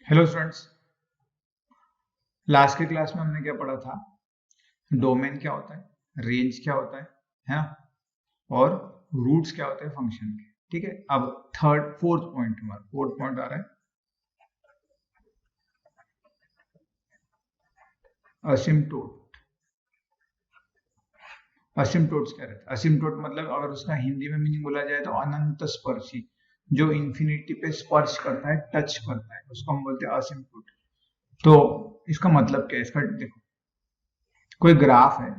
Hello students. Last के class में हमने क्या पढ़ा था? डोमेन क्या होता है, रेंज क्या होता है ना? और रूट्स क्या होते हैं फंक्शन के। ठीक है, अब फोर्थ पॉइंट आ रहा है असिम्प्टोट। असिम्प्टोट्स क्या रहता है? असिम्प्टोट मतलब अगर उसका हिंदी में मीनिंग बोला जाए तो अनंत स्पर्शी, जो इन्फिनिटी पे स्पर्श करता है, टच करता है, उसको हम बोलते हैं असिम्प्टोट। तो इसका मतलब क्या है? इसका देखो, कोई ग्राफ है,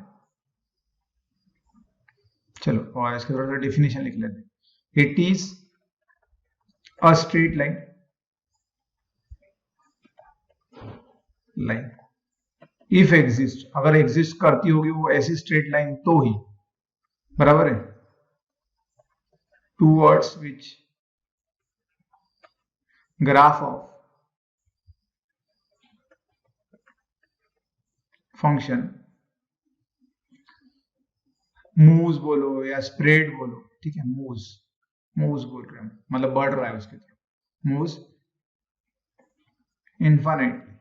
चलो और इसका थोड़ा सा डिफिनेशन लिख लेते हैं। It is a straight line if exist, अगर एग्जिस्ट करती होगी वो ऐसी स्ट्रेट लाइन तो ही, बराबर है, towards which graph of function moves बोलो या स्प्रेड बोलो, ठीक है, मूव्स, मूव्स बोल रहे हैं, मतलब बढ़ रहा है उसकी तरफ, मूव्स इन्फानाइटली,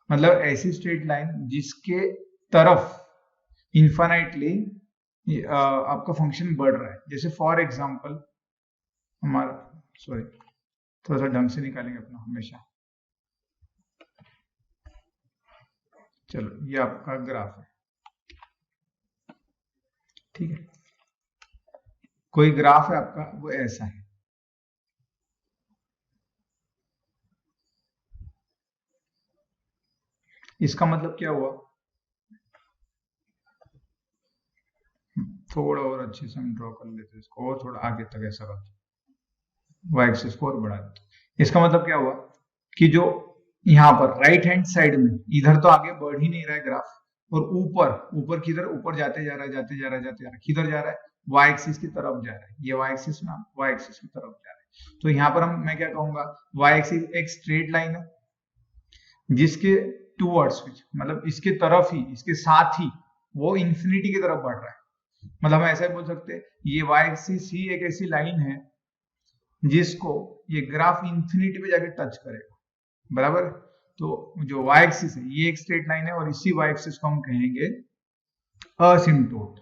मतलब ऐसी स्ट्रेट लाइन जिसके तरफ इन्फानाइटली आपका फंक्शन बढ़ रहा है। जैसे फॉर एग्जांपल हमारा, सॉरी, थोड़ा सा ढंग से निकालेंगे अपना हमेशा। चलो ये आपका ग्राफ है, ठीक है, कोई ग्राफ है आपका, वो ऐसा है। इसका मतलब क्या हुआ? थोड़ा और अच्छे से हम ड्रॉ कर लेते हैं इसको, और थोड़ा आगे तक ऐसा करते, वाई एक्सिस को और बढ़ा देते। इसका मतलब क्या हुआ कि जो यहाँ पर राइट हैंड साइड में, इधर तो आगे बढ़ ही नहीं रहा है ग्राफ, और ऊपर ऊपर किधर, ऊपर जाते जा रहा है, जाते जा रहा है, जाते जा रहा है, किधर जा रहा है? वाई एक्सिस की तरफ जा रहा है। ये वाई एक्सिस ना, वाई एक्सिस की तरफ जा रहा है। तो यहाँ पर मैं क्या कहूंगा, वाई एक्सिस एक स्ट्रेट लाइन है जिसके टूवर्ड्स विच, मतलब इसके तरफ ही, इसके साथ ही वो इंफिनिटी की तरफ बढ़ रहा है। मतलब हम ऐसा बोल सकते हैं, ये वाई एक्सिस ही एक ऐसी लाइन है जिसको ये ग्राफ इंफिनिटी पे जाके टच करेगा, बराबर। तो जो वाई एक्सिस है ये एक स्ट्रेट लाइन है, और इसी वाई एक्सिस को हम कहेंगे असिम्प्टोट।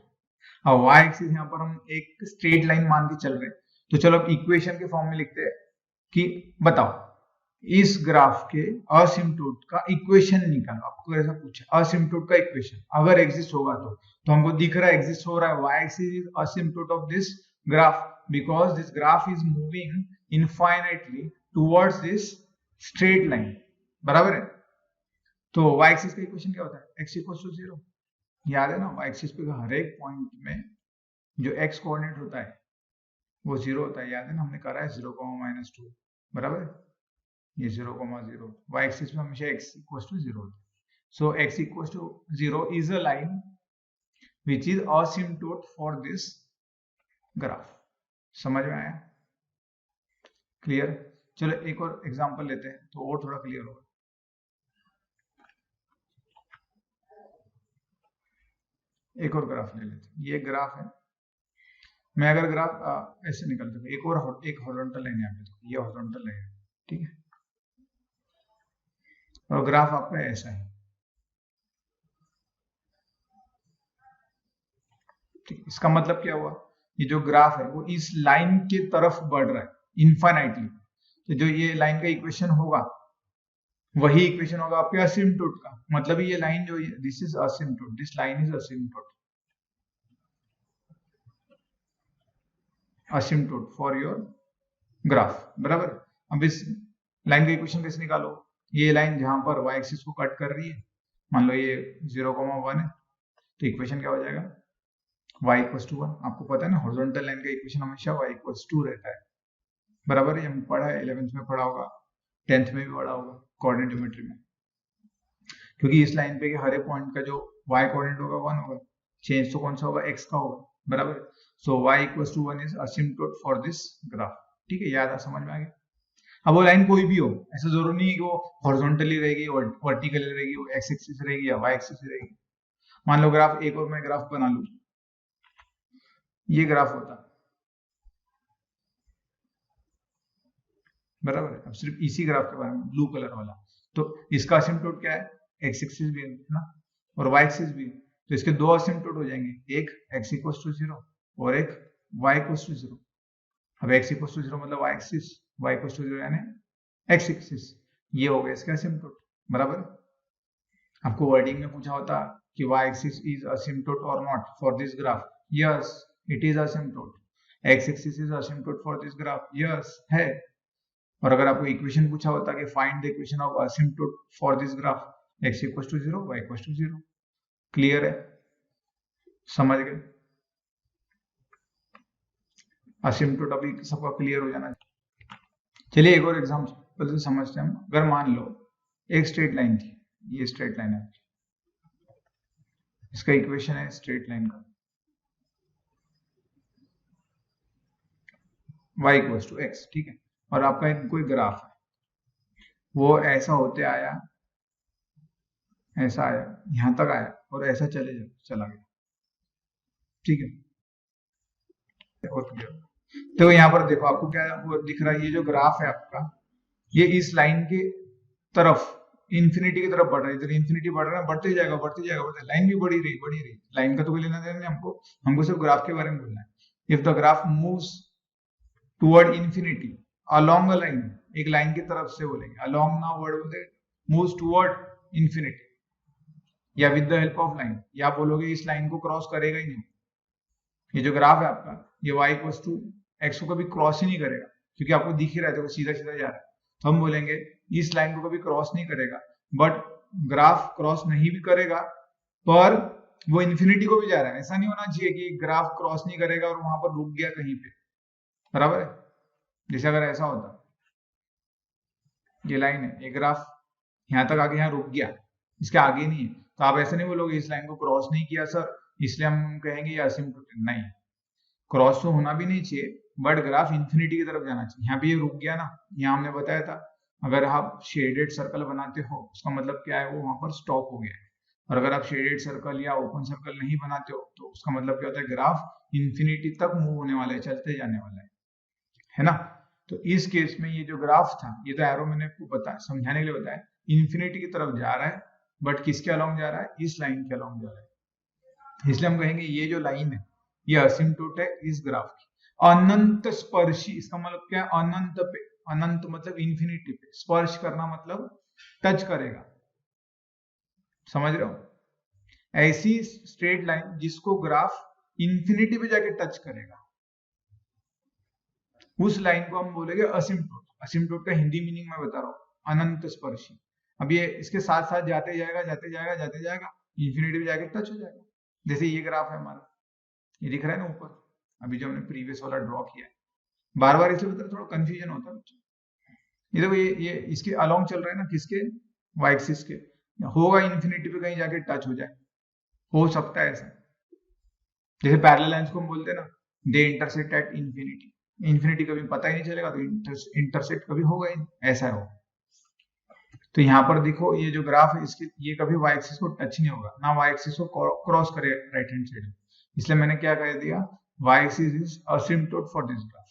अब वाई एक्सिस यहाँ पर हम एक स्ट्रेट लाइन मान के चल रहे हैं, तो चलो अब इक्वेशन के फॉर्म में लिखते हैं कि बताओ इस ग्राफ के असिम्प्टोट का इक्वेशन निकालो। आपको ऐसा पूछा असिम्प्टोट का इक्वेशन अगर एग्जिस्ट होगा तो हमको दिख रहा है एग्जिस्ट हो रहा है, y axis is asymptote of this graph because this graph is moving infinitely towards this straight line, बराबर है। तो y axis का इक्वेशन क्या होता है? x equals to 0। याद है ना, y axis पे हर एक पॉइंट में जो x कोऑर्डिनेट होता है वो 0 होता है। याद है ना, हमने करा है 0, -2, बराबर है। ये 0, 0, y एक्सिस में हमेशा x इक्वल टू 0 होता है। So x equal to 0 is a line which is asymptote for this graph. समझ में आया? क्लियर? चलो एक और एग्जांपल लेते हैं तो और थोड़ा क्लियर होगा। एक और ग्राफ ले लेते हैं, ये ग्राफ है। मैं अगर ग्राफ ऐसे निकालता हूँ, एक हॉरिजॉन्टल लाइन है, ये हॉरिजॉन्टल लाइन है, ठीक है, और ग्राफ आपका ऐसा है, ठीक। इसका मतलब क्या हुआ? ये जो ग्राफ है वो इस लाइन के तरफ बढ़ रहा है इनफाइनाइटली। तो जो ये लाइन का इक्वेशन होगा वही इक्वेशन होगा आपके असिम्प्टोट का। मतलब ये लाइन जो, this is asymptote, this line is asymptote, asymptote for your graph, बराबर। अब इस लाइन का इक्वेशन कैसे निकालो? ये लाइन जहां पर y एक्सिस को कट कर रही है, मान लो ये 0,1 है, तो इक्वेशन क्या हो जाएगा? y equal to 1। आपको पता है ना, हॉरिजॉन्टल लाइन का इक्वेशन हमेशा y इक्वल टू रहता है, बराबर है। हम पढ़ा है, 11th में पढ़ा होगा, 10th में भी पढ़ा होगा कोऑर्डिनेट ज्योमेट्री में। क्योंकि इस लाइन पे हर एक पॉइंट का जो y कोऑर्डिनेट होगा 1 होगा, चेंज तो कौन सा होगा? x का होगा, बराबर। So y equal to 1 is asymptote for this graph, ठीक है। याद आ, समझ में आ गया? अब वो लाइन कोई भी हो, ऐसा जरूरी नहीं है कि वो हॉरिजॉन्टली रहेगी, वर्टिकली रहेगी, वो एक्स एक्सिस रहेगी या वाई एक्सिस रहेगी। मान लो ग्राफ, एक और मैं ग्राफ बना लू, ये ग्राफ होता, बराबर है। अब सिर्फ इसी ग्राफ के बारे में, ब्लू कलर वाला, तो इसका असिम्प्टोट क्या है, एक्स एक्सिस भी है ना, और वाई एक्सिस भी है, तो इसके दो असिम्प्टोट हो जाएंगे, एक एक्स इक्वल्स टू 0 और एक वाई इक्वल्स टू 0। अब एक्स इक्वल्स टू 0 मतलब Y axis, Y equals to 0 यानी एक्स एक्सिस, ये हो गया इसका असिम्प्टोट, बराबर। आपको वर्डिंग में पूछा होता कि y axis is asymptote or not for this graph, yes it is asymptote, x axis is asymptote for this graph, yes है। और अगर आपको इक्वेशन पूछा होता कि find the equation of asymptote for this graph, x equals to 0 y equals to 0, clear है, समझ गए, asymptote अभी सबका क्लियर हो जाना चाहिए। चलिए एक और एग्जांपल से समझते हैं हम। अगर मान लो एक स्ट्रेट लाइन थी, ये स्ट्रेट लाइन है, इसका इक्वेशन है स्ट्रेट लाइन का y इक्वल्स टू x, ठीक है, और आपका कोई ग्राफ है, वो ऐसा होते आया, ऐसा आया, यहां तक आया और ऐसा चला गया, ठीक है। तो यहाँ पर देखो आपको क्या वो दिख रहा है, ये जो ग्राफ है आपका, ये इस लाइन के तरफ इन्फिनिटी की तरफ बढ़ रहा है, इधर इन्फिनिटी बढ़ रहा है, बढ़ते जाएगा बढ़ते जाएगा बढ़ते, लाइन भी बढ़ी रही, लाइन का तो कोई लेना देना नहीं हमको सिर्फ ग्राफ के बारे में बोलना है। If the graph moves toward infinity along a line, एक लाइन की तरफ से बोलेंगे, अलोंग ना वर्ड बोलते, मूव्स टुवर्ड इन्फिनिटी या with the help of line, या बोलोगे इस लाइन को क्रॉस करेगा ही नहीं। ये जो ग्राफ है आपका, ये y इक्वल्स टू x को कभी क्रॉस ही नहीं करेगा, क्योंकि आपको दिख ही रहा है, देखो सीधा सीधा जा रहा है, तो हम बोलेंगे इस लाइन को कभी क्रॉस नहीं करेगा, बट ग्राफ क्रॉस नहीं भी करेगा पर वो इन्फिनिटी को भी जा रहा है। ऐसा नहीं होना चाहिए कि ग्राफ क्रॉस नहीं करेगा और वहां पर रुक गया कहीं पे, बराबर है। जैसे अगर ऐसा होता, ये लाइन है, ये ग्राफ यहाँ तक आगे, यहाँ रुक गया, इसके आगे नहीं है, तो आप ऐसे नहीं बोलोगे इस लाइन को क्रॉस नहीं किया सर, इसलिए हम कहेंगे ये असिम्प्टोट, नहीं, क्रॉस तो होना भी नहीं चाहिए, बट ग्राफ इन्फिनिटी की तरफ जाना चाहिए। यहाँ पे ये रुक गया ना, यहाँ हमने बताया था अगर आप शेडेड सर्कल बनाते हो उसका मतलब क्या है, वो वहां पर स्टॉप हो गया है, और अगर आप शेडेड सर्कल या ओपन सर्कल नहीं बनाते हो तो उसका मतलब क्या होता है, ग्राफ इन्फिनिटी तक मूव होने वाला है, चलते जाने वाला है ना। तो इस केस में ये जो ग्राफ था, ये तो एरो मैंने आपको बताया, समझाने के लिए बताया, इन्फिनिटी की तरफ जा रहा है, बट किसके अलोंग जा रहा है, इस लाइन के अलोंग जा रहा है, इसलिए हम कहेंगे ये जो लाइन है ये असिम्प्टोट है इस ग्राफ की। अनंत स्पर्शी, इसका मतलब क्या है, अनंत पे, अनंत मतलब इन्फिनिटी पे, स्पर्श करना मतलब टच करेगा, समझ रहे हो। ऐसी स्ट्रेट लाइन जिसको ग्राफ इन्फिनिटी पे जाके टच करेगा, उस लाइन को हम बोलेंगे असिम्प्टोट। असिम्प्टोट का हिंदी मीनिंग मैं बता रहा हूँ, अनंत स्पर्शी। अब ये इसके साथ साथ जाते जाएगा जाते जाएगा जाते जाएगा, इन्फिनिटी पे जाके टच हो जाएगा। जैसे ये ग्राफ है हमारा, ये दिख रहा है ना ऊपर, अभी जो हमने प्रीवियस वाला ड्रॉ किया है, बार बार इसलिए बता, थोड़ा कंफ्यूजन होता है। ये देखो ये इसके अलोंग चल रहा है ना, किसके, वाई एक्सिस के, होगा इन्फिनिटी पे कहीं जाके टच हो जाए, हो सकता है ऐसा। जैसे पैरेलल लाइंस को हम बोलते हैं ना, they intersect at infinity, infinity कभी पता ही नहीं चलेगा तो इंटरसेक्ट कभी होगा ही, ऐसा हो। तो यहाँ पर देखो ये जो ग्राफ है इसके, ये कभी वाई एक्सिस को टच नहीं होगा, ना वाई एक्सिस को क्रॉस करे राइट हैंड साइड, इसलिए मैंने क्या कह दिया, Y axis is asymptote for this graph.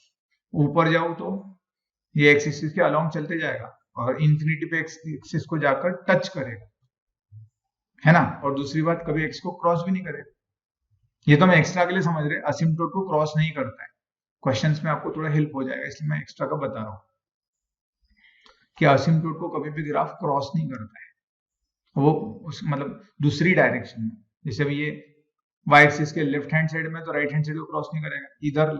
ऊपर जाओ तो ये एक्स एक्सिस के अलोंग चलते जाएगा और इन्फिनिटी पे एक्स एक्सिस को जाकर टच करेगा, है ना, और दूसरी बात कभी एक्स को क्रॉस भी नहीं करेगा। ये तो हम एक्स्ट्रा के लिए समझ रहे हैं, असिम्प्टोट को क्रॉस नहीं करता है, क्वेश्चंस में आपको थोड़ा हेल्प हो जाएगा, इसलिए मैं एक्स्ट्रा का बता रहा हूँ कि असिम्प्टोट को कभी भी ग्राफ क्रॉस नहीं करता है, वो उस मतलब दूसरी डायरेक्शन में। जैसे अभी ये वाई एक्सिस के लेफ्ट हैंड साइड में, तो राइट हैंड साइड को क्रॉस नहीं करेगा, इधर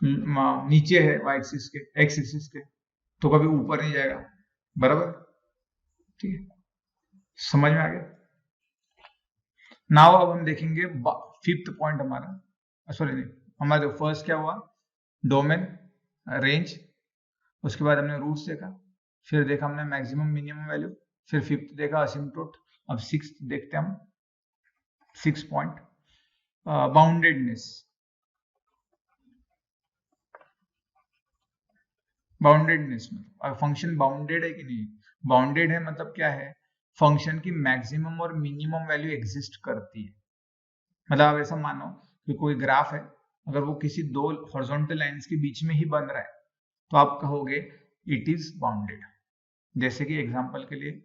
नीचे है वाई एक्सिस के, एक्स एक्सिस के, तो कभी ऊपर नहीं जाएगा, बराबर, ठीक है, समझ में आ गया। नाउ अब हम देखेंगे फिफ्थ पॉइंट हमारा, सॉरी नहीं, हमारा फर्स्ट क्या हुआ, डोमेन, रेंज, उसके बाद हमने रूट्स देखा, फिर देखा हमने मैक्सिमम मिनिमम वैल्यू, फिर फिफ्थ देखा असिम्प्टोट। अब सिक्स्थ देखते हैं हम, 6 पॉइंट, बाउंडेडनेस। बाउंडेडनेस में फंक्शन बाउंडेड है कि नहीं, बाउंडेड है मतलब क्या है, फंक्शन की मैक्सिमम और मिनिमम वैल्यू एग्जिस्ट करती है। मतलब आप ऐसा मानो कि कोई ग्राफ है, अगर वो किसी दो हॉरिजॉन्टल लाइंस के बीच में ही बन रहा है, तो आप कहोगे इट इज बाउंडेड। जैसे कि एग्जांपल के लिए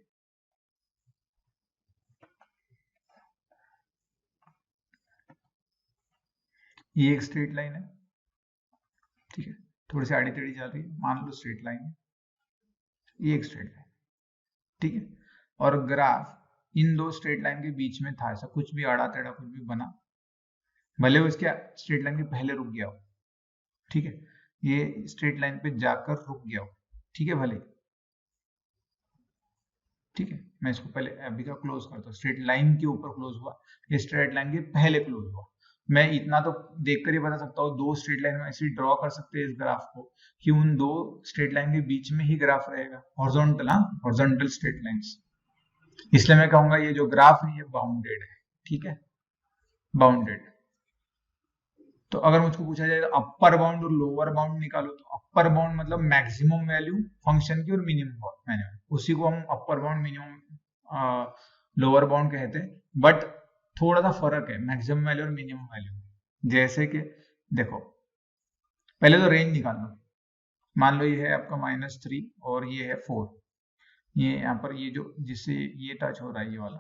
ये एक स्ट्रेट लाइन है, ठीक है, थोड़ी सी आड़ी टेढ़ी जा रही है, मान लो स्ट्रेट लाइन है, ये एक स्ट्रेट लाइन, ठीक है, और ग्राफ इन दो स्ट्रेट लाइन के बीच में था, ऐसा कुछ भी आड़ा टेढ़ा कुछ भी बना, भले वो इसके स्ट्रेट लाइन के पहले रुक गया हो, ठीक है, ये स्ट्रेट लाइन पे जाकर रुक गया हो, ठीक है, भले, ठीक है, मैं इसको पहले अभी का क्लोज करता हूँ, स्ट्रेट लाइन के ऊपर क्लोज हुआ, ये स्ट्रेट लाइन के पहले क्लोज हुआ। मैं इतना तो देखकर ही बता सकता हूँ, दो स्ट्रेट लाइन में ऐसे ड्रॉ कर सकते हैं इस ग्राफ को कि उन दो स्ट्रेट लाइन के बीच में ही ग्राफ रहेगा, हॉरिजॉन्टल, हाँ, हॉरिजॉन्टल स्ट्रेट लाइंस। इसलिए मैं कहूंगा ये जो ग्राफ है ये बाउंडेड है, ठीक है, बाउंडेड। तो अगर मुझको पूछा जाए अपर बाउंड और लोअर बाउंड निकालो, तो अपर बाउंड मतलब मैक्सिमम वैल्यू फंक्शन की और मिनिमम वैल्यू, उसी को हम upper bound minimum lower bound कहते हैं, बट थोड़ा सा फर्क है मैक्सिमम वैल्यू और मिनिमम वैल्यू। जैसे कि देखो, पहले तो रेंज निकाल लो, मान लो ये है आपका -3 और ये है 4, ये यहाँ पर ये जो जिससे ये टच हो रहा है ये वाला,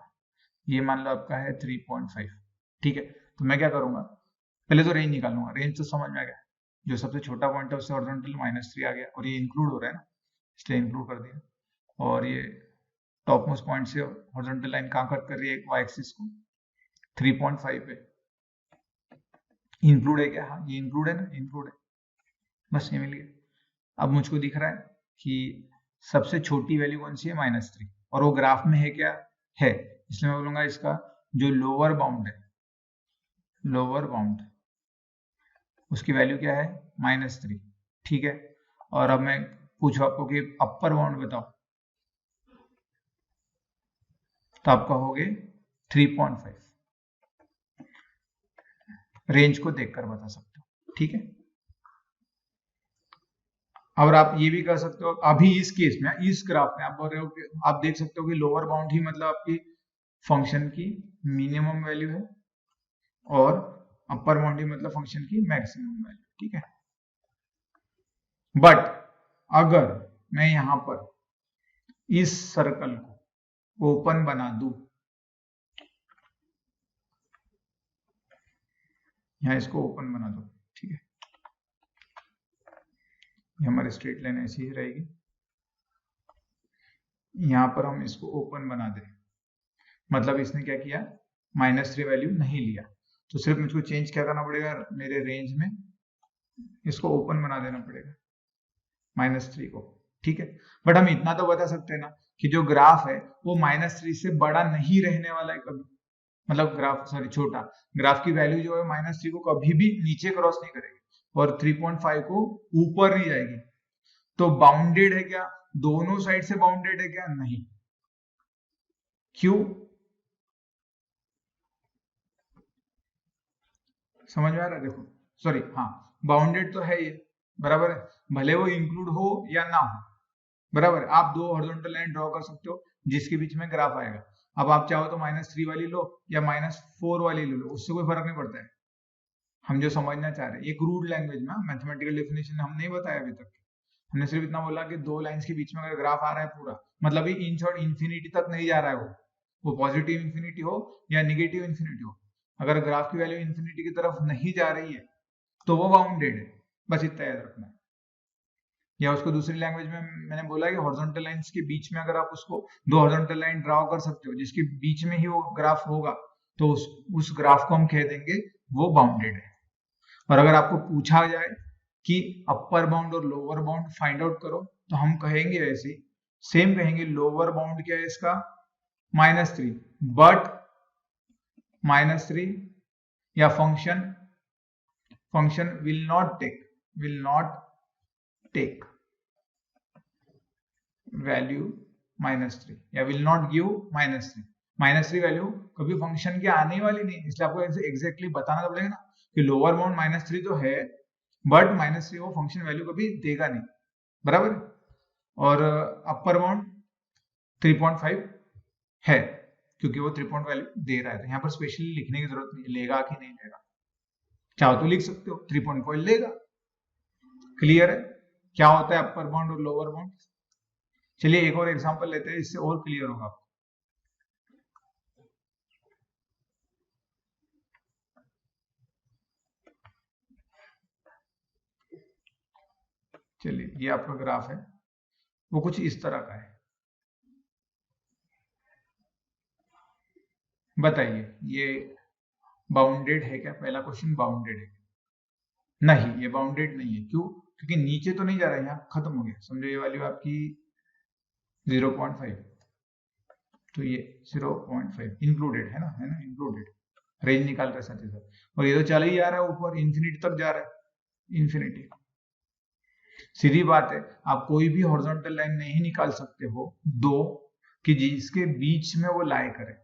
ये मान लो आपका है 3.5, ठीक है, तो मैं क्या करूंगा, पहले तो रेंज निकालूंगा, रेंज तो समझ में आ गया, जो सबसे छोटा पॉइंट है उससे हॉरिजॉन्टल -3 आ गया, और ये इंक्लूड हो रहा है ना, इसलिए इंक्लूड कर दिया, और ये टॉप मोस्ट पॉइंट से हॉरिजॉन्टल लाइन कहाँ कट कर रही है वाई एक्सिस को, 3.5 पे, इंक्लूड है क्या, हाँ ये इंक्लूड है ना, इंक्लूड है, बस ये मिल गया। अब मुझको दिख रहा है कि सबसे छोटी वैल्यू कौन सी है, -3, और वो ग्राफ में है क्या, है, इसलिए मैं बोलूंगा इसका जो लोअर बाउंड है, लोअर बाउंड उसकी वैल्यू क्या है, -3, ठीक है, और अब मैं पूछूं आपको कि अपर बाउंड बताओ, तो आप कहोगे 3.5, रेंज को देखकर बता सकते हो, ठीक है। और आप ये भी कर सकते हो, अभी इस केस में, इस ग्राफ में आप बोल रहे हो कि आप देख सकते हो कि लोअर बाउंड ही मतलब आपकी फंक्शन की मिनिमम वैल्यू है, और अपर बाउंड ही मतलब फंक्शन की मैक्सिमम वैल्यू, ठीक है। बट अगर मैं यहां पर इस सर्कल को ओपन बना दूं, यहां इसको ओपन बना दो, ठीक है, ये हमारी स्ट्रेट लाइन ऐसी ही रहेगी, यहां पर हम इसको ओपन बना दें, मतलब इसने क्या किया, -3 वैल्यू नहीं लिया, तो सिर्फ मुझको चेंज क्या करना पड़ेगा, मेरे रेंज में इसको ओपन बना देना पड़ेगा, -3 को, ठीक है। बट हम इतना तो बता सकते हैं ना कि जो ग्राफ है वो -3 से बड़ा नहीं रहने वाला है कभी, मतलब ग्राफ, सॉरी, छोटा, ग्राफ की वैल्यू जो है -3 को कभी भी नीचे क्रॉस नहीं करेगी, और 3.5 को ऊपर नहीं जाएगी, तो बाउंडेड है क्या, दोनों साइड से बाउंडेड है क्या, नहीं, क्यों, समझ में आ रहा है, देखो, सॉरी, हाँ, बाउंडेड तो है ये, बराबर है, भले वो इंक्लूड हो या ना हो, बराबर, आप दो हॉरिजॉन्टल लाइन ड्रॉ कर सकते हो जिसके बीच में ग्राफ आएगा, अब आप चाहो तो -3 वाली लो या -4 वाली ले लो, उससे कोई फर्क नहीं पड़ता है, हम जो समझना चाह रहे हैं ये क्रूड लैंग्वेज में, मैथमेटिकल डेफिनेशन हम नहीं बताया अभी तक, हमने सिर्फ इतना बोला कि दो लाइंस के बीच में अगर ग्राफ आ रहा है पूरा, मतलब ये इन शॉर्ट इन्फिनिटी तक नहीं जा रहा है, वो पॉजिटिव इन्फिनिटी हो या निगेटिव इन्फिनिटी हो, अगर ग्राफ की वैल्यू इन्फिनिटी की तरफ नहीं जा रही है तो वो बाउंडेड है, बस इतना याद रखना है। या उसको दूसरी लैंग्वेज में मैंने बोला कि हॉरिजॉन्टल लाइंस के बीच में अगर आप उसको दो हॉरिजॉन्टल लाइन ड्रॉ कर सकते हो जिसके बीच में ही वो ग्राफ होगा, तो उस ग्राफ को हम कह देंगे वो बाउंडेड है। और अगर आपको पूछा जाए कि अपर बाउंड और लोअर बाउंड फाइंड आउट करो, तो हम कहेंगे वैसे ही, सेम कहेंगे, लोअर बाउंड क्या है इसका, -3, बट -3 या function will not take value -3 या विल नॉट गिव -3 वैल्यू कभी फंक्शन की आने वाली नहीं, इसलिए आपको एग्जैक्टली बताना पड़ेगा ना कि लोअर बाउंड -3 तो है, बट -3 वो फंक्शन वैल्यू कभी देगा नहीं, बराबर, और अपर बाउंड 3.5 है क्योंकि वो 3 वैल्यू दे रहा है, तो यहाँ पर स्पेशली लिखने की जरूरत नहीं, लेगा कि नहीं लेगा, चाहो तो लिख सकते हो 3.5 लेगा, क्लियर है। क्या होता है अपर बाउंड और लोअर बाउंड। चलिए एक और एग्जांपल लेते हैं, इससे और क्लियर होगा आपको। चलिए ये आपका ग्राफ है, वो कुछ इस तरह का है। बताइए ये बाउंडेड है क्या? पहला क्वेश्चन, बाउंडेड है? नहीं, ये बाउंडेड नहीं है। क्यों? क्योंकि नीचे तो नहीं जा रहा है, यहाँ खत्म हो गया। समझो ये वैल्यू आपकी 0.5, तो ये 0.5 इंक्लूडेड है ना, इंक्लूडेड। रेंज निकाल रहे साथ ही साथ, और ये तो चला ही जा रहा है ऊपर, इंफिनिटी तक जा रहा है, इंफिनिटी। सीधी बात है, आप कोई भी हॉरिजॉन्टल लाइन नहीं निकाल सकते हो दो कि जिसके बीच में वो लाई करे।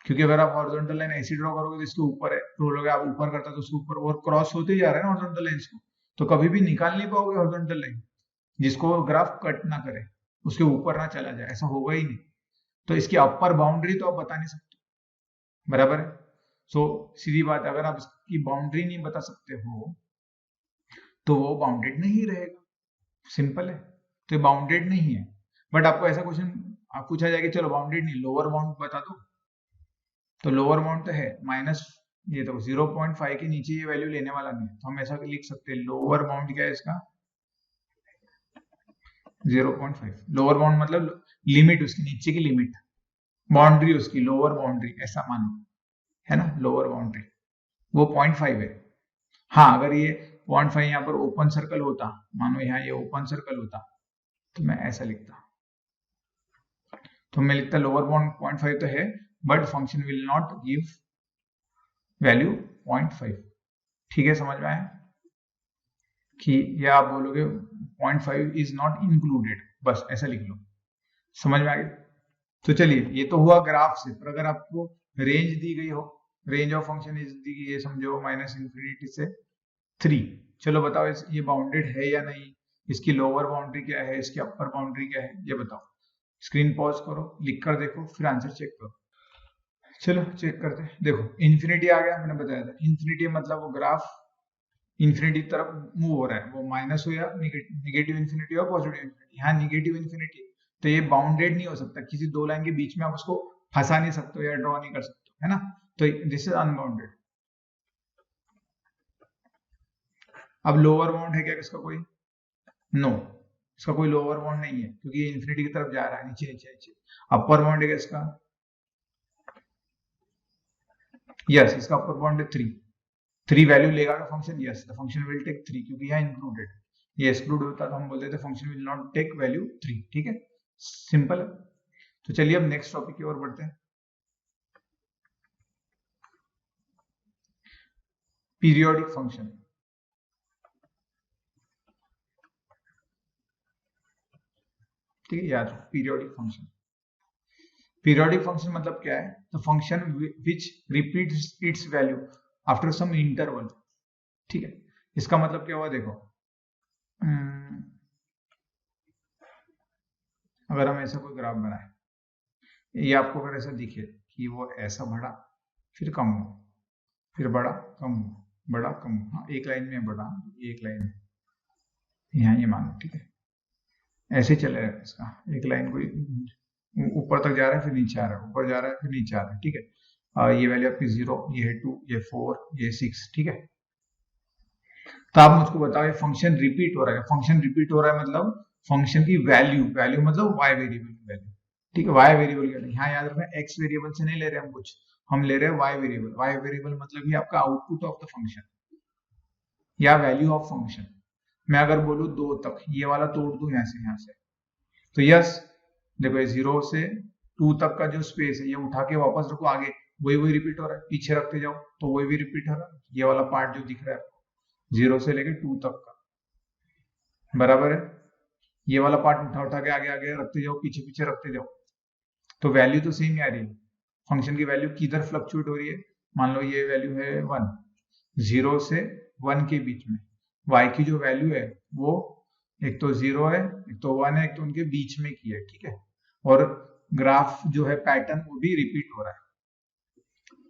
क्योंकि अगर आप हॉरिजॉन्टल लाइन ऐसी ड्रॉ करोगे तो इसके ऊपर है, बोलोगे आप ऊपर करता तो उसके ऊपर, और क्रॉस होते ही जा रहा है ना हॉरिजॉन्टल लाइंस को, तो कभी भी निकाल नहीं पाओगे हॉरिजॉन्टल लाइन जिसको ग्राफ कट ना करे, उसके ऊपर ना चला जाए, ऐसा होगा ही नहीं। तो इसकी अपर बाउंड्री तो आप बता नहीं सकते, बराबर है। सो सीधी बात है, अगर आप इसकी बाउंड्री नहीं बता सकते हो तो वो बाउंडेड नहीं रहेगा, सिंपल है। तो ये बाउंडेड नहीं है। बट आपको ऐसा क्वेश्चन आप पूछा जाएगा, चलो बाउंडेड नहीं, लोअर बाउंड बता दो, तो लोअर बाउंड तो है माइनस, ये तो 0.5 के नीचे ये वैल्यू लेने वाला नहीं है, तो हम ऐसा लिख सकते हैं लोअर बाउंड क्या है इसका, 0.5। लोअर बाउंड मतलब लिमिट, उसकी नीचे की लिमिट, बाउंड्री उसकी, लोअर बाउंड्री ऐसा मानो, है ना, लोअर बाउंड्री वो 0.5 है। हाँ अगर ये 0.5 यहाँ पर ओपन सर्कल होता, मानो यहाँ ये ओपन सर्कल होता, तो मैं ऐसा लिखता, तो मैं लिखता लोअर बाउंड 0.5 तो है, but function will not give value 0.5। ठीक है, समझ में आया कि, या आप बोलोगे 0.5 इज नॉट इंक्लूडेड, बस ऐसा लिख लो, समझ में आ गया। तो चलिए ये तो हुआ ग्राफ से, पर अगर आपको रेंज दी गई हो, range of function is the गई है, समझो माइनस इंफिनिटी से 3, चलो बताओ ये बाउंडेड है या नहीं, इसकी लोअर बाउंड्री क्या है, इसकी अपर बाउंड्री क्या है, ये बताओ। स्क्रीन पॉज करो, लिख कर देखो, फिर आंसर चेक करो। चलो चेक करते हैं। देखो इन्फिनिटी आ गया, मैंने बताया था इन्फिनिटी मतलब वो ग्राफ इन्फिनिटी की तरफ मूव हो रहा है, वो माइनस हो या निगेटिव इन्फिनिटी हो पॉजिटिव इन्फिनिटी। यहाँ निगेटिव इन्फिनिटी, तो ये बाउंडेड नहीं हो सकता, किसी दो लाइन के बीच में आप उसको फंसा नहीं सकते हो या ड्रॉ नहीं कर सकते हो, है ना, तो दिस इज अनबाउंडेड। अब लोअर बाउंड है क्या इसका कोई? नो, इसका कोई लोअर बाउंड नहीं है, क्योंकि ये इन्फिनिटी की तरफ जा रहा है, नीचे नीचे नीचे। अपर बाउंड है क्या इसका? यस, इसका अपर बाउंड है 3 वैल्यू लेगा तो function, yes the function will take 3, क्योंकि यहाँ इंक्लूडेड, ये एक्सक्लूड होता तो हम बोलते थे function will not take value 3। ठीक है, सिंपल है। तो चलिए अब नेक्स्ट टॉपिक की ओर बढ़ते हैं, पीरियोडिक फंक्शन। ठीक है, याद रखो पीरियोडिक फंक्शन। पीरियोडिक फंक्शन मतलब क्या है? The function which repeats its value after some interval. ठीक है, इसका मतलब क्या हुआ, देखो अगर हम ऐसा कोई ग्राफ बनाए, ये आपको अगर ऐसा दिखे कि वो ऐसा बढ़ा, फिर कम हो, फिर बढ़ा कम हो, बढ़ा कम हो, हाँ एक लाइन में बढ़ा, एक लाइन में यहाँ ये मानो, ठीक है, ऐसे चलेगा इसका, एक लाइन को ऊपर तक जा रहा है, फिर नीचे आ रहा है, ऊपर जा रहा है, फिर नीचे आ रहा है। ठीक है, ये वैल्यू आपकी 0, ये है 2, ये 4, ये 6। ठीक है, तो आप मुझको बताओ ये फंक्शन रिपीट हो रहा है, फंक्शन रिपीट हो रहा है मतलब फंक्शन की वैल्यू, वैल्यू मतलब वाई वेरिएबल की वैल्यू। ठीक है, वाई वेरिएबल की, यहाँ याद रखना एक्स वेरिएबल से नहीं ले रहे हम कुछ, हम ले रहे हैं वाई वेरिएबल। वाई वेरिएबल मतलब ये आपका आउटपुट ऑफ द फंक्शन या वैल्यू ऑफ फंक्शन। मैं अगर बोलूँ 2 तक, ये वाला तोड़ दूं यहाँ से, तो यस देखो ये 0 से 2 तक का जो स्पेस है ये उठा के वापस रखो आगे, वही रिपीट हो रहा है, पीछे रखते जाओ तो वही भी रिपीट हो रहा है। ये वाला पार्ट जो दिख रहा है 0 से लेके 2 तक का, बराबर है। ये वाला पार्ट उठा के आगे आगे रखते जाओ, पीछे पीछे रखते जाओ, तो वैल्यू तो सेम ही आ रही है। फंक्शन की वैल्यू किधर फ्लक्चुएट हो रही है? मान लो ये वैल्यू है 1, 0 से 1 के बीच में y की जो वैल्यू है वो एक तो 0 है, एक तो 1 है, एक तो उनके बीच में की है। ठीक है, और ग्राफ जो है पैटर्न वो भी रिपीट हो रहा है।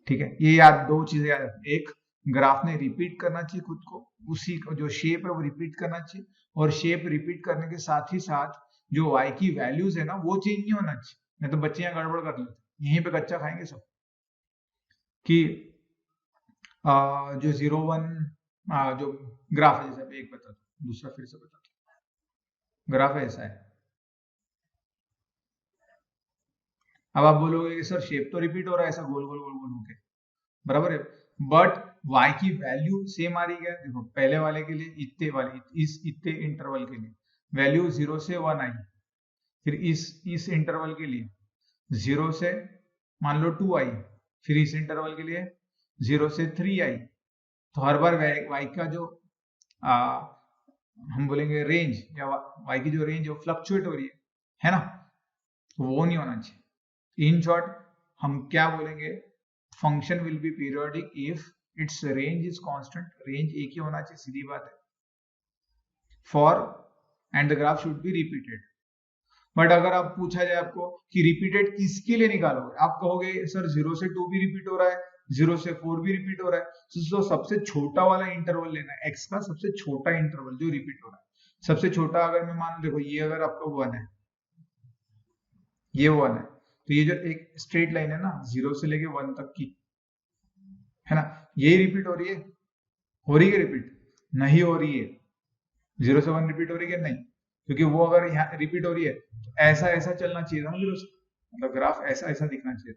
ठीक है, ये याद, दो चीजें याद, एक ग्राफ ने रिपीट करना चाहिए खुद को, उसी का जो शेप है वो रिपीट करना चाहिए, और शेप रिपीट करने के साथ ही साथ जो y की वैल्यूज है ना वो चेंज नहीं होना चाहिए, नहीं तो बच्चे यहाँ गड़बड़ कर लेते, यहीं पे कच्चा खाएंगे सब कि जो 0 1 जो ग्राफ है, जैसे एक बता दो, दूसरा फिर से बता दो, ग्राफ ऐसा है। अब आप बोलोगे कि सर शेप तो रिपीट हो रहा है ऐसा गोल गोल गोल गोल होके, बराबर है, बट y की वैल्यू सेम आ रही है। देखो पहले वाले के लिए इतने वाले इस इतने इंटरवल के लिए वैल्यू 0 से 1 आई, फिर इस इंटरवल के लिए 0 से मान लो 2 आई, फिर इस इंटरवल के लिए 0 से 3 आई। तो हर बार y का जो हम बोलेंगे रेंज या y की जो रेंज है वो फ्लक्चुएट हो रही है ना, तो वो नहीं होना चाहिए। इन शॉर्ट हम क्या बोलेंगे, function will be periodic if it's range is constant, range एक ही होना चाहिए, सीधी बात है, for and the graph should be repeated. But अगर आप पूछा जाए आपको कि रिपीटेड किसके लिए निकालोगे, आप कहोगे सर 0 से 2 भी रिपीट हो रहा है, 0 से 4 भी रिपीट हो रहा है, तो सबसे छोटा वाला इंटरवल लेना है, x का सबसे छोटा इंटरवल जो रिपीट हो रहा है। सबसे छोटा अगर मैं मान, देखो ये अगर आपका 1 है, ये 1 है, तो ये जो एक स्ट्रेट लाइन है ना 0 से लेके 1 तक की, है ना, यही रिपीट हो रही है, हो रही है रिपीट, नहीं हो रही है, 0 से 1 रिपीट हो रही है नहीं, क्योंकि वो अगर यहाँ रिपीट हो रही है तो ऐसा ऐसा चलना चाहिए था ना, फिर मतलब ग्राफ ऐसा ऐसा दिखना चाहिए,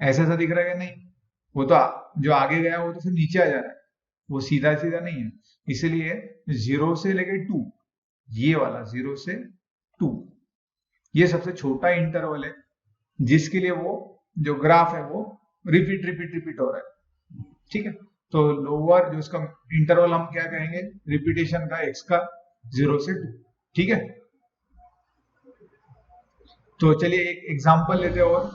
ऐसा ऐसा दिख रहा है नहीं, वो तो जो आगे गया वो तो फिर नीचे आ जा रहा है, वो सीधा सीधा नहीं है। इसलिए 0 से लेके 2, ये वाला 0 से 2, ये सबसे छोटा इंटरवल है जिसके लिए वो जो ग्राफ है वो रिपीट रिपीट रिपीट हो रहा है, ठीक है। तो लोअर जो इसका इंटरवल हम क्या कहेंगे, रिपीटेशन का x का 0 से 2, ठीक है। तो चलिए एक एग्जांपल लेते हैं और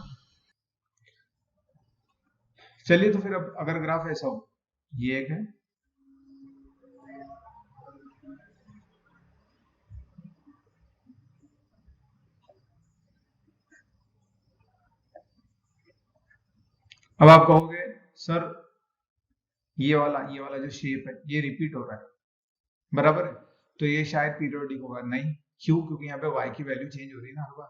चलिए, तो फिर अब अगर ग्राफ ऐसा हो, ये एक है, अब आप कहोगे सर ये वाला जो शेप है ये रिपीट हो रहा है, बराबर है, तो ये शायद पीरियोडिक होगा, नहीं, क्यों, क्योंकि यहाँ पे y की वैल्यू चेंज हो रही है ना हर बार।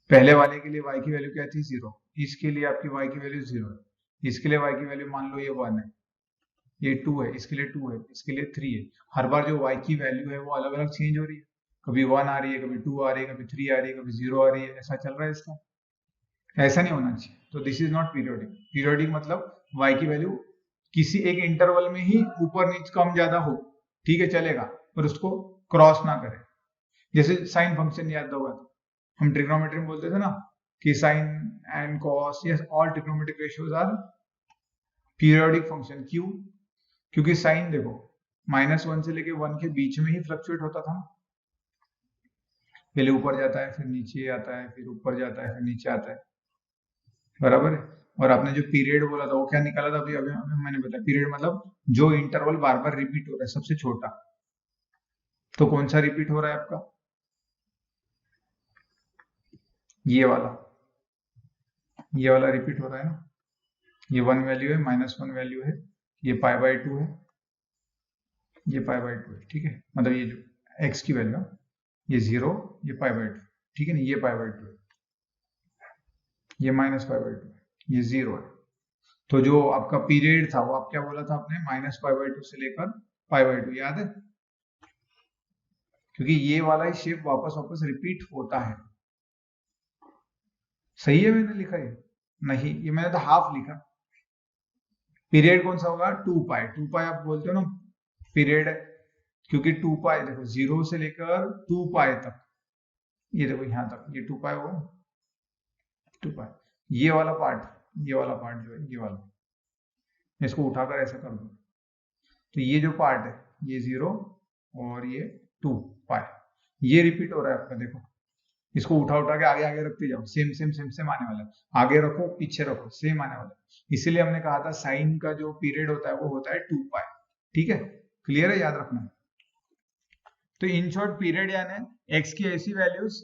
पहले वाले के लिए y की वैल्यू क्या थी 0, इसके लिए आपकी y की वैल्यू 0 है, इसके लिए y की वैल्यू मान लो ये 1 है, ये 2 है, इसके लिए 2 है, इसके लिए 3 है, हर बार जो y की वैल्यू है वो अलग अलग चेंज हो रही है, कभी 1 आ रही है, कभी 2 आ रही है, कभी 3 आ रही है, कभी 0 आ रही है, ऐसा चल रहा है इसका, ऐसा नहीं होना चाहिए। तो this is not periodic, periodic मतलब y की वैल्यू किसी एक इंटरवल में ही ऊपर नीचे कम ज्यादा हो, ठीक है चलेगा, पर उसको क्रॉस ना करे। जैसे साइन फंक्शन याद होगा, हम ट्रिग्नोमेट्री में बोलते थे ना कि sine and cos, yes all trigonometric ratios are periodic function. क्यों, क्योंकि साइन देखो -1 से लेके 1 के बीच में ही फ्लक्चुएट होता था, पहले ऊपर जाता है फिर नीचे आता है, फिर ऊपर जाता है फिर नीचे आता है, बराबर है। और आपने जो पीरियड बोला था वो क्या निकाला था अभी अभी अभी मैंने बताया, पीरियड मतलब जो इंटरवल बार बार रिपीट हो रहा है सबसे छोटा, तो कौन सा रिपीट हो रहा है आपका, ये वाला रिपीट हो रहा है ना, ये 1 वैल्यू है, -1 वैल्यू है, ये π/2 है, ये π/2 है, ठीक है, मतलब ये जो x की वैल्यू, ये 0, ये π/2, ठीक है ना, ये π/2 है, ये -π/2 है, ये 0 है। तो जो आपका पीरियड था वो आप क्या बोला था आपने, -π/2 से लेकर π/2, याद है, क्योंकि ये वाला ही शेप वापस वापस रिपीट होता है। सही है मैंने लिखा है, नहीं ये मैंने तो हाफ लिखा, पीरियड कौन सा होगा 2π, 2π आप बोलते हो ना पीरियड, क्योंकि 2π देखो 0 से लेकर 2π तक, ये देखो यहां तक ये 2π होगा, 2π, ये वाला पार्ट जो है ये वाला, इसको उठाकर ऐसा कर दो, तो ये जो पार्ट है ये 0 और ये 2π, ये रिपीट हो रहा है आपका, देखो इसको उठा उठा के आगे आगे रखते जाओ, सेम सेम सेम सेम आने वाला है, आगे रखो पीछे रखो सेम आने वाला है, इसीलिए हमने कहा था साइन का जो पीरियड होता है वो होता है 2π, ठीक है, क्लियर है, याद रखना। तो इन शॉर्ट पीरियड यानी x की ऐसी वैल्यूज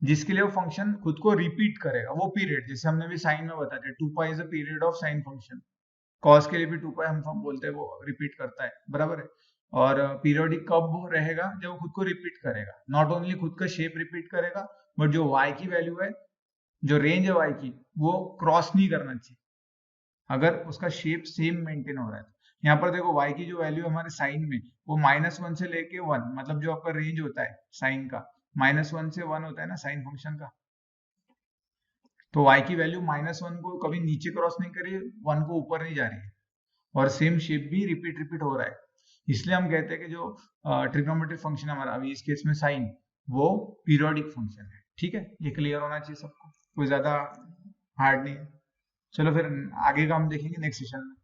जिसके लिए वो फंक्शन खुद को रिपीट करेगा, वो पीरियड, जैसे हमने भी साइन में बताया 2π is a period of sine function, cos के लिए भी 2 पाई हम बोलते हैं वो रिपीट करता है, बराबर है। और पीरियोडिक कब वो रहेगा, जब वो खुद को रिपीट करेगा, नॉट ओनली खुद का शेप रिपीट करेगा, बट जो y की वैल्यू है, जो रेंज है y की, वो क्रॉस नहीं करना चाहिए अगर उसका शेप सेम मेंटेन हो रहा है तो। यहाँ पर देखो y की जो वैल्यू है हमारे साइन में, वो -1 से लेके 1, मतलब जो आपका रेंज होता है साइन का, -1 से 1 होता है ना साइन फंक्शन का। तो y की वैल्यू -1 को कभी नीचे क्रॉस नहीं करी, 1 को ऊपर नहीं जा रही है, और सेम शेप भी रिपीट रिपीट हो रहा है। इसलिए हम कहते हैं कि जो ट्रिग्नोमेट्रिक फंक्शन हमारा अभी इस केस में साइन, वो पीरियोडिक फंक्शन है। ठीक है, ये क्लियर होना चाहिए सबको, कोई ज्यादा हार्ड नहीं है। चलो फिर आगे का हम देखेंगे नेक्स्ट सेशन में।